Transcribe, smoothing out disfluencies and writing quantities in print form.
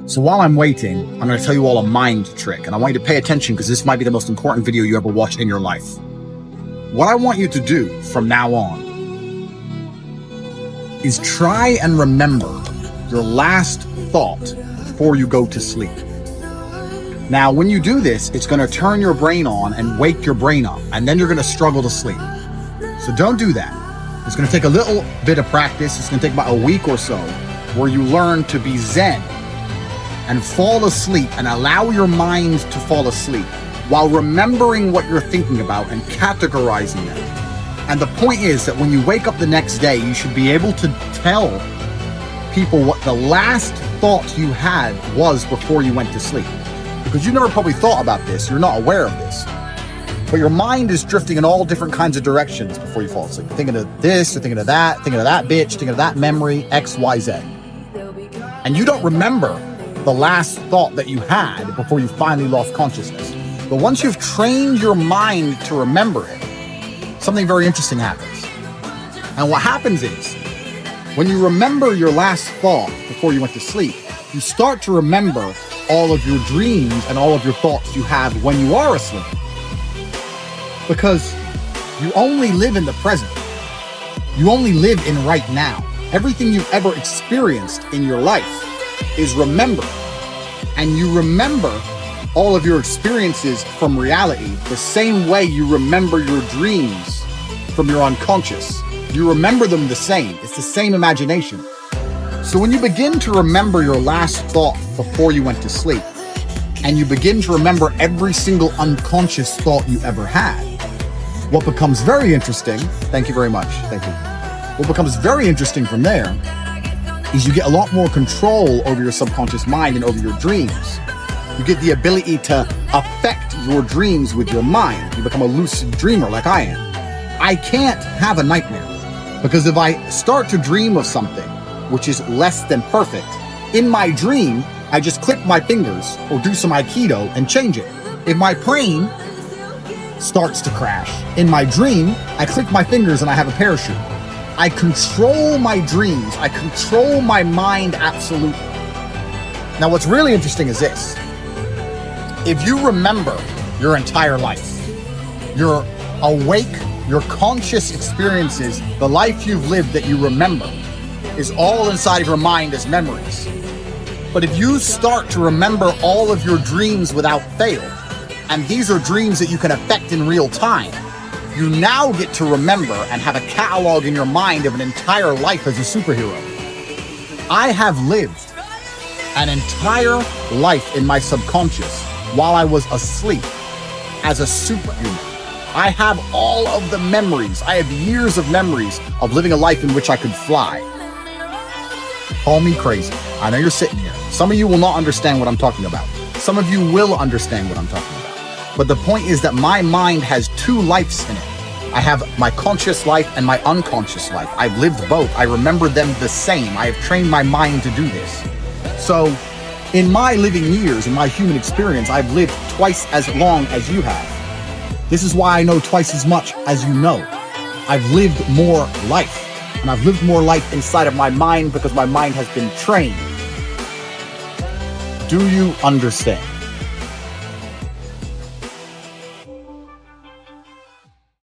So while I'm waiting, I'm going to tell you all a mind trick, and I want you to pay attention because this might be the most important video you ever watch in your life. What I want you to do from now on is try and remember your last thought before you go to sleep. Now, when you do this, it's going to turn your brain on and wake your brain up, and then you're going to struggle to sleep. So don't do that. It's going to take a little bit of practice. It's going to take about a week or so where you learn to be zen and fall asleep and allow your mind to fall asleep while remembering what you're thinking about and categorizing them. And the point is that when you wake up the next day, you should be able to tell people what the last thought you had was before you went to sleep. Because you never probably thought about this, you're not aware of this. But your mind is drifting in all different kinds of directions before you fall asleep. You're thinking of this, you're thinking of that, thinking of that bitch, thinking of that memory, X, Y, Z. And you don't remember the last thought that you had before you finally lost consciousness. But once you've trained your mind to remember it, something very interesting happens. And what happens is, when you remember your last thought before you went to sleep, you start to remember all of your dreams and all of your thoughts you have when you are asleep. Because you only live in the present. You only live in right now. Everything you've ever experienced in your life is remembered. And you remember all of your experiences from reality the same way you remember your dreams from your unconscious. You remember them the same. It's the same imagination. So when you begin to remember your last thought before you went to sleep, and you begin to remember every single unconscious thought you ever had, what becomes very interesting, thank you very much, thank you. What becomes very interesting from there is you get a lot more control over your subconscious mind and over your dreams. You get the ability to affect your dreams with your mind. You become a lucid dreamer like I am. I can't have a nightmare because if I start to dream of something which is less than perfect, in my dream, I just click my fingers or do some Aikido and change it. If my plane starts to crash, in my dream, I click my fingers and I have a parachute. I control my dreams. I control my mind absolutely. Now, what's really interesting is this. If you remember your entire life, your awake, your conscious experiences, the life you've lived that you remember, is all inside of your mind as memories. But if you start to remember all of your dreams without fail, and these are dreams that you can affect in real time, you now get to remember and have a catalog in your mind of an entire life as a superhero. I have lived an entire life in my subconscious while I was asleep as a superhuman. I have all of the memories. I have years of memories of living a life in which I could fly. Call me crazy. I know you're sitting here. Some of you will not understand what I'm talking about. Some of you will understand what I'm talking about. But the point is that my mind has two lives in it. I have my conscious life and my unconscious life. I've lived both. I remember them the same. I have trained my mind to do this. So in my living years, in my human experience, I've lived twice as long as you have. This is why I know twice as much as you know. I've lived more life. And I've lived more life inside of my mind because my mind has been trained. Do you understand?